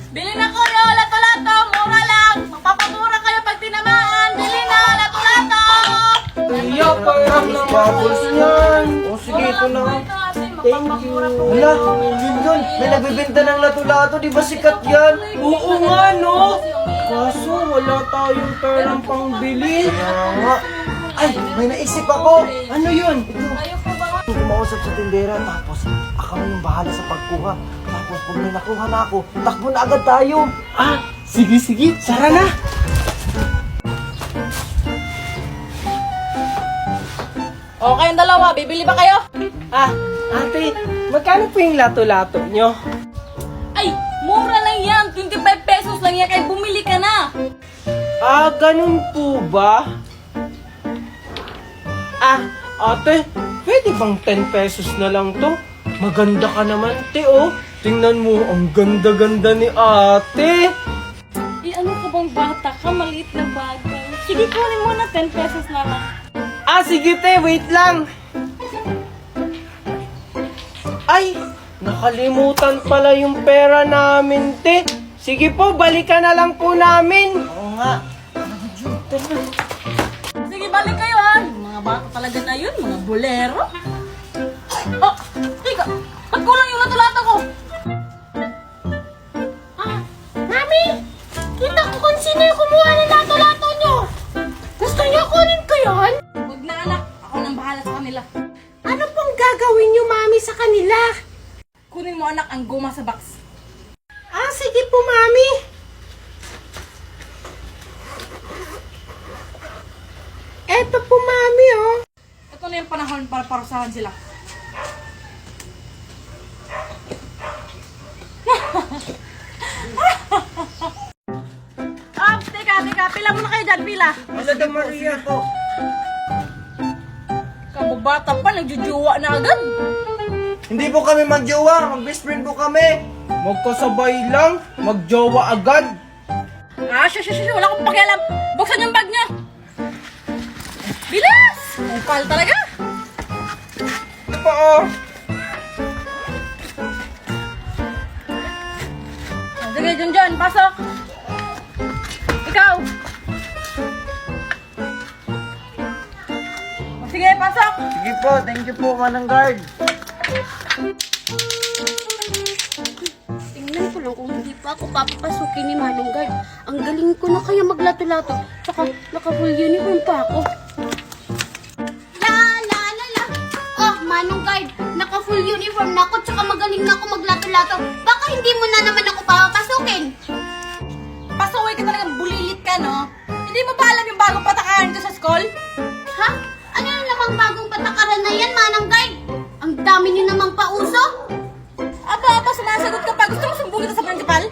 Bili na kayo, lato-lato, mura lang. Magpapamura kayo pag tinamaan. Bili na, lato-lato. Iya, parang ng bubbles yan. O sige, ito na. Thank you. Hala, yun. May nagbibenta ng lato-lato, di ba sikat yan? Oo nga, no? Kaso, wala tayong perang pangbili. Kaya nga. Ay, may naisip ako. Ano yun? Ito. Kumausap sa tindera, tapos ako yung bahala sa pagkuha. Tapos kung may nakuha na ako, takbo na agad tayo. Ah, sige, sara na. O, kayong dalawa, bibili ba kayo? Ah, ate, magkano po yung lato-lato nyo? Ay, mura lang yan. 25 pesos lang yan, kaya bumili ka na. Ah, ganun po ba? Ah, ate, pwede bang 10 pesos na lang to? Maganda ka naman, te, oh. Tingnan mo, ang ganda-ganda ni ate. Ano ka bang bata ka? Maliit na bagay. Sige, kunin mo na 10 pesos na lang. Ah, sige, te, wait lang. Ay, nakalimutan pala yung pera namin, te. Sige po, balikan na lang po namin. Oo nga. Sige, balik kayo ha. Yung mga bata talaga na yun, mga bolero. Oh, tika, ba't kulang yung lato-lato ko? Mami, kita ko kung sino yung kumuha ng lato-lato nyo. Gusto nyo kunin ko yun? Huwag na anak, ako nang bahala sa kanila. Ano pong gagawin nyo, Mami, sa kanila? Kunin mo anak ang guma sa box. Ah, sige po, Mami. Eto po, Mami, oh. Ito na yung panahon para parusahan sila. Teka, pila muna kayo dyan, pila. Wala daw, Maria po. Kababata pa, nagjujuwa na agad. Hindi po kami magjowa, mag-best friend po kami. Magkasabay lang, magjowa agad. Wala akong pakialam. Buksan yung bag niya. Bilis! Upal talaga. Ito po, oh. Sige, Junjun, pasok. Ikaw. Sige, pasok. Sige po, thank you po, Manang Guard. Tingnan ko lang kung hindi pa ako papapasukin ni Manong Guard. Ang galing ko na kaya maglato-lato. Tsaka naka-full uniform pa ako. La! Oh, Manong Guard, naka-full uniform na ako tsaka magaling na ako maglato-lato. Baka hindi mo na naman ako papapasukin. Pasaway ka talagang bulilit ka, no? Hindi mo ba alam yung bagong patakaran ko sa school? Ha? Ano yung namang bagong patakaran na yan, Manong Guard? Ang dami niyo namang pauso. Aba, sumasagot ka pa. Gusto mo sumbong kita sa principal?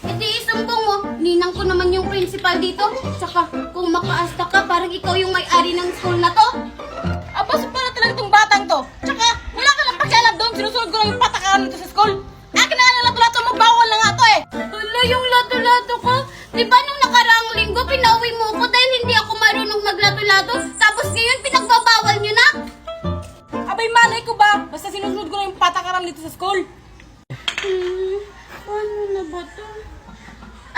E di isumbong mo, ninang ko naman yung principal dito. Tsaka kung makaasta ka, parang ikaw yung may-ari ng school na to. Aba, para talaga itong batang to. Tsaka, wala ka lang pakialam doon. Sinusunod ko lang yung patakaran nito sa school. Akin na nga yung lato-lato mo. Bawal na nga to eh. Hala, yung lato-lato ko. Diba nung nakaraang linggo, pinauwi mo ko dahil hindi ako marunong maglato-lato. Tapos ngayon, pinagbabawal nyo na. Abay, malay ko ba? Basta sinusunod ko lang yung patakaran dito sa school. Paano na ba to?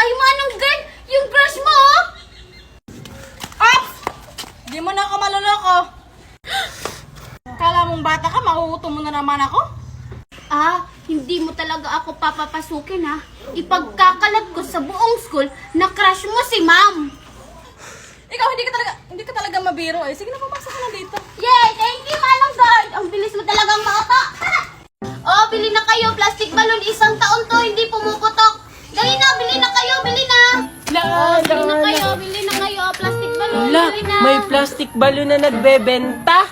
Ay, Manong Guard, yung crush mo, oh! Ops! Di mo na ako maloloko. Kala mong bata ka, mahuhuto mo na naman ako? Ah, hindi mo talaga ako papapasukin, ha? Ipagkakalat ko sa buong school na crush mo si Ma'am. Ikaw, hindi ka talaga mabiro eh. Sige na, pumasok ka na dito. Yay! Thank you, Manong Guard! Ang bilis mo talagang mauto! Oh, bili na kayo! Plastic balloon, 1 taon to, hindi pumuputok! Dali na! Bili na kayo! Bili na! Oh, bili na kayo! Bili na kayo! Plastic balloon, Wala, bili na! may plastic balloon na nagbebenta.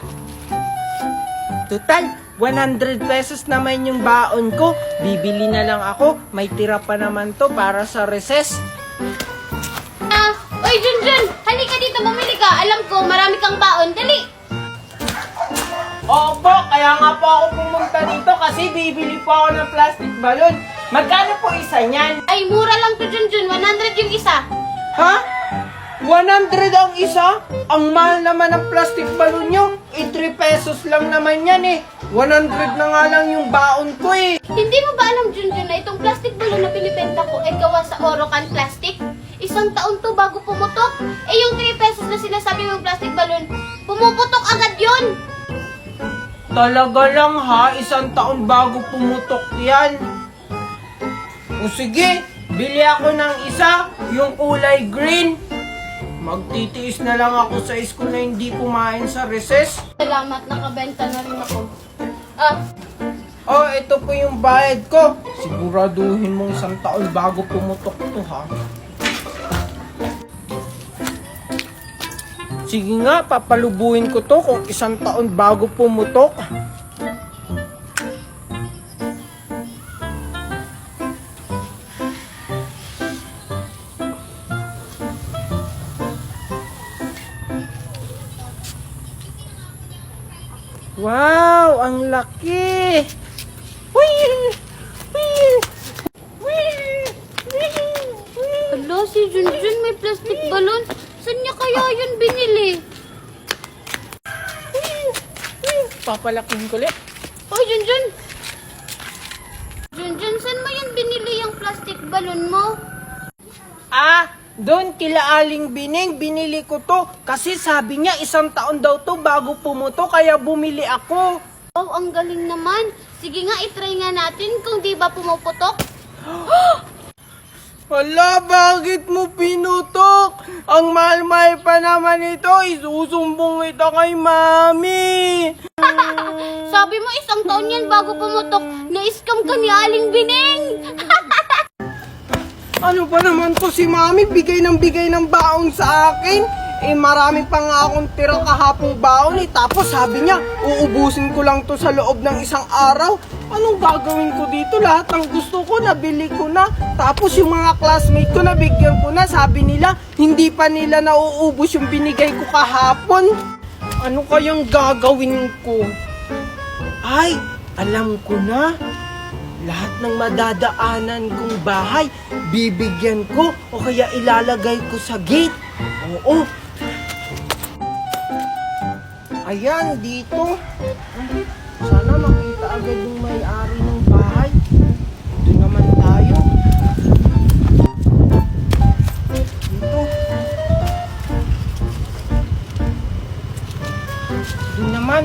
Total, 100 pesos naman yung baon ko. Bibili na lang ako. May tira pa naman to para sa recess. Oy, Junjun! Halika dito, bumili ka! Alam ko, marami kang baon. Dali! Opo, kaya nga po ako pumunta dito kasi bibili po ako ng plastic balloon. Magkano po isa niyan? Ay, mura lang to, Junjun. 100 yung isa. Ha? 100 ang isa? Ang mahal naman ng plastic balloon nyo. 3 pesos lang naman yan eh. 100 na nga lang yung baon ko eh. Hindi mo ba alam, Junjun, na itong plastic balloon na binibenta ko ay gawa sa Orocan plastic. Isang taon to bago pumutok. Eh yung 3 pesos na sinasabi mong plastic balloon, pumuputok agad yun. Talaga lang ha, 1 taon bago pumutok yan. O sige, bili ako ng isa, yung kulay green. Magtitiis na lang ako sa school na hindi kumain sa recess. Salamat, nakabenta na rin ako. Oh, ito po yung bayad ko. Siguraduhin mong 1 taon bago pumutok to ha. Sige nga, papalubuhin ko to kung 1 taon bago pumutok. Wow, ang laki! Wheel! Wheel! Wheel! Hala, si Junjun may plastic balloon. Saan niya kaya yun binili? Papalaking ko ulit. Oh, Junjun! Junjun, saan mo yun binili yung plastic balloon mo? Doon kila Aling Bining, binili ko to. Kasi sabi niya 1 taon daw to bago pumuto, kaya bumili ako. Oh, ang galing naman. Sige nga, itry nga natin kung di ba pumuputok. Hala, bakit mo pinutok? Ang mahal-mahal pa naman ito, isusumbong ito kay Mami. Sabi mo 1 taon yan bago pumutok. Na-scam ka ni Aling Bining. Ano ba naman to si Mami? Bigay ng baon sa akin. Eh marami pa nga akong tira kahapong baon eh. Tapos sabi niya, uubusin ko lang to sa loob ng 1 araw. Anong gagawin ko dito? Lahat ng gusto ko, nabili ko na. Tapos yung mga classmate ko, nabigyan ko na. Sabi nila, hindi pa nila nauubos yung binigay ko kahapon. Ano kayang gagawin ko? Ay, alam ko na. Lahat ng madadaanan kong bahay, bibigyan ko o kaya ilalagay ko sa gate. Oo. Ayan, dito. Sana makita agad yung may-ari ng bahay. Doon naman tayo. Dito. Doon naman.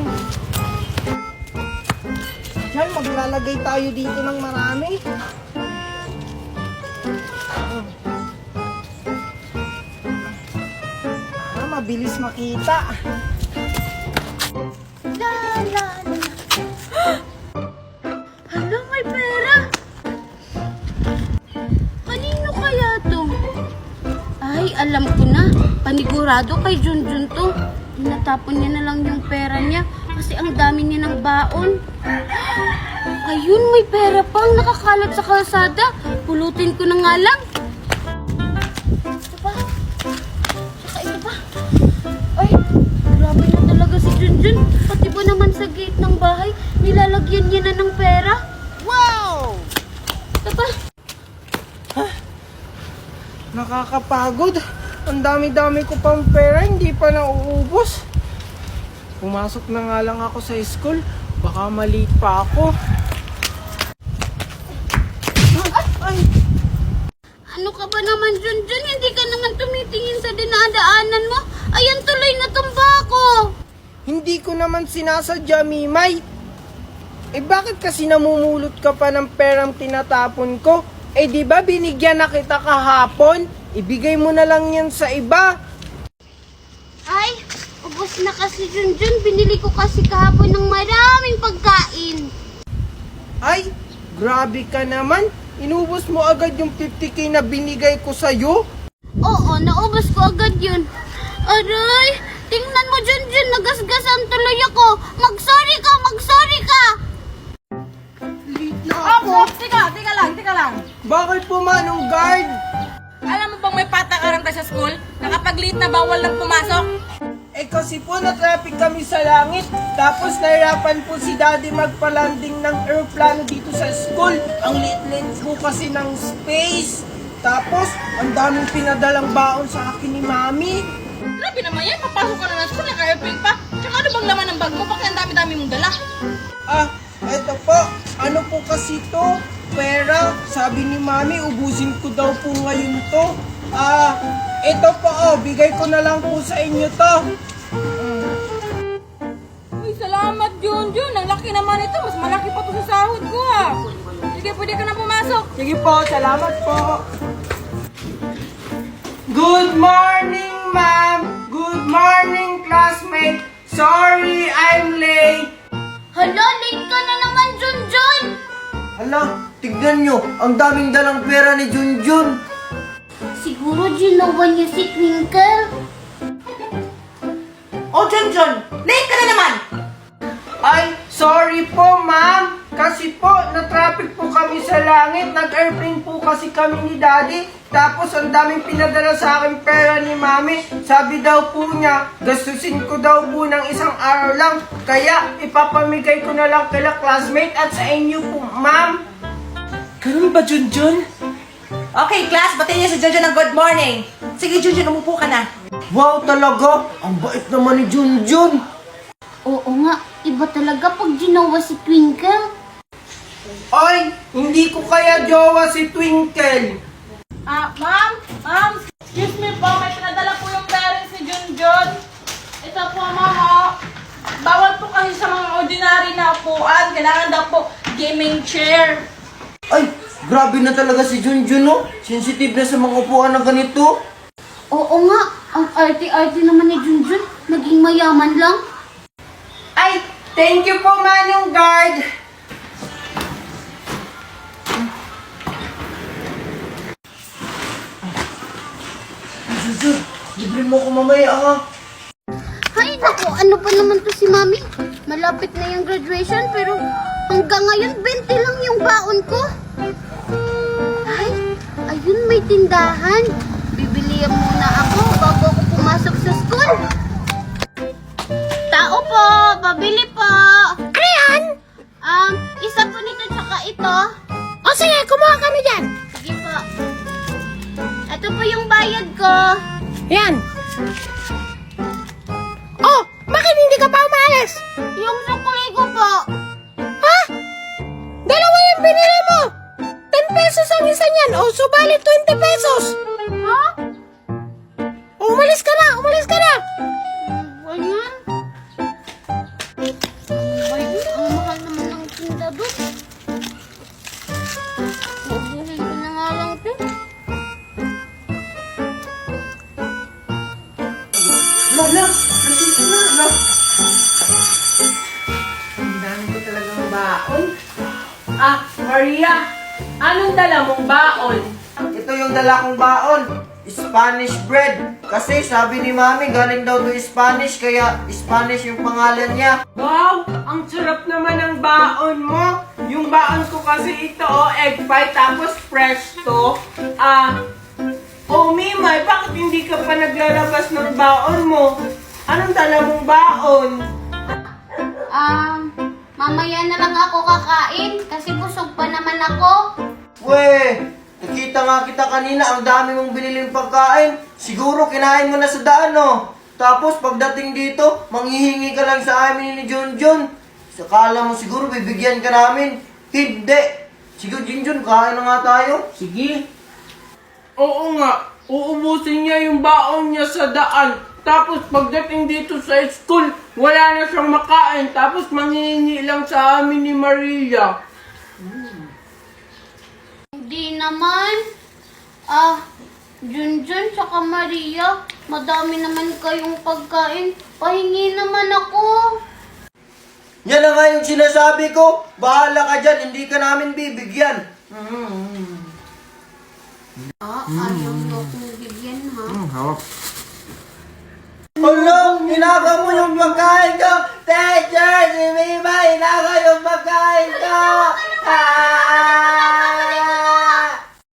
Diyan, maglalagay tayo dito ng marami. Mabilis makita. La, la, la. Hala, may pera. Kanino kaya to? Ay, alam ko na. Panigurado kay Junjun to. Natapon niya na lang yung pera niya kasi ang dami niya ng baon. Ayun, may pera pang nakakalat sa kalsada. Pulutin ko na nga lang. Ito pa. Saka ito pa. Ay, grabe na talaga si Junjun. Pati ba naman sa gate ng bahay, nilalagyan niya na ng pera? Wow! Ito pa. Nakakapagod. Ang dami-dami ko pang pera, hindi pa nauubos. Pumasok na nga lang ako sa school. Baka maliit pa ako. Ay! Ano ka ba naman, Junjun? Hindi ka naman tumitingin sa dinadaanan mo. Ayan, tuloy na tumba ko. Hindi ko naman sinasadya, Mimay. Eh bakit kasi namumulot ka pa ng perang tinatapon ko? Eh di ba binigyan na kita kahapon? Ibigay mo na lang yan sa iba. Ay, ubos na kasi, Junjun. Binili ko kasi kahapon ng maraming pagkain. Ay, grabe ka naman. Inubos mo agad yung 50k na binigay ko sa'yo. Oo, naubos ko agad yun. Aray, tingnan mo, Junjun. Nagasgasan tuloy ako. Mag-sorry ka, mag-sorry ka. Late na ako. Tika lang. Bakit po, Manong Guard? Alam mo bang may patakaran tayo sa school? Na kapag late na bawal lang pumasok? Eh kasi po na-traffic kami sa langit. Tapos nahirapan po si Daddy magpa-landing ng aeroplano dito sa school. Ang liit-liit po kasi ng space. Tapos, ang daming pinadalang baon sa akin ni Mami. Grabe naman yan, papasok ka na ng school, naka-airplane pa. Tsaka ano bang laman ng bag mo? Bakit ang dami-dami mong dala? Eto po. Ano po kasi to? pera. Sabi ni Mami, ubusin ko daw po ngayon to. Ito po, bigay ko na lang po sa inyo to. Uy, salamat, Junjun. Ang laki naman ito. Mas malaki pa to sa sahod ko, ah. Sige, pwede ka na pumasok. Sige po, salamat po. Good morning, ma'am. Good morning, classmate. Sorry, I'm late. Hala, late ka na naman, Junjun! Hala, tignan nyo. Ang daming dalang pera ni Junjun. Siguro ginawa niya si Twinkle. Oh, Junjun, late ka na naman. Ay, sorry po, ma'am. Kasi po, na-traffic po kami sa langit. Nag-airplane po kasi kami ni Daddy. Tapos, ang daming pinadala sa akin pera ni Mami. Sabi daw po niya, gastusin ko daw po ng isang araw lang. Kaya, ipapamigay ko na lang kila classmate at sa inyo po, ma'am. Ganun ba, Junjun? Okay, class, batiin niyo si Junjun ng good morning. Sige, Junjun, umupo ka na. Wow, talaga. Ang bait naman ni Junjun. Oo nga, iba talaga pag ginawa si Twinkle. Ay, hindi ko kaya jowa si Twinkle. Ma'am, excuse me po, may pinadala po yung parents ni Junjun. Ito po, ma'am, bawal po kasi sa mga ordinary na upuan. Kailangan daw po gaming chair. Ay, grabe na talaga si Junjun, no? Sensitive na sa mga upuan na ganito. Oo nga, ang arte-arte naman ni Junjun. Naging mayaman lang. Ay, thank you po, Manong Guard. Junjun, libre mo ko mamaya, ha? Ay, naku, ano pa naman to si Mami? Malapit na yung graduation, pero hanggang ngayon, 20 lang yung baon ko. Ay, ayun, may tindahan. Bibilihan muna ako bago ako pumasok sa school. Tao po, pabili po. Ano yan? Isa po nito tsaka ito. O sige, kumuha kami dyan. Sige po. Ito po yung bayad ko. Yan. Oh, bakit hindi ka pa umalis? Yung sukli ko po. Ha? Dalawa yung binili mo. 10 pesos ang isa niyan. O, subalit 20 pesos. Ha? Umalis ka na, umalis ka na. Ayan. Ang mahal naman ng tinda doon. Mabuhay ko na nga lang ito. Lala, nasisi na, lala. Ang dami ko talagang baon. Maria, anong dala mong baon? Ito yung dala kong baon. Spanish bread. Kasi sabi ni Mami, galing daw to Spanish, kaya Spanish yung pangalan niya. Wow, ang sarap naman ng baon mo. Yung baon ko kasi ito, egg pie, tapos fresh to. Mimay, bakit hindi ka pa naglalabas ng baon mo? Anong dala mong baon? Mamaya na lang ako kakain kasi busog pa naman ako. Weh, nakita nga kita kanina, ang dami mong biniling pagkain. Siguro kinain mo na sa daan, no? Tapos pagdating dito, manghihingi ka lang sa amin ni Junjun. Sakala mo siguro bibigyan ka namin. Hindi. Sige, Junjun, kain na nga tayo. Sige. Oo nga, uubusin niya yung baon niya sa daan. Tapos pagdating dito sa school, wala na siyang makain. Tapos manghihingi lang sa amin ni Maria. Hindi naman. Junjun tsaka Maria, madami naman kayong pagkain. Pahingi naman ako. Yan na nga yung sinasabi ko. Bahala ka dyan, hindi ka namin bibigyan. Ayaw mo akong bigyan, ha? Hala, hinaga mo yung pagkain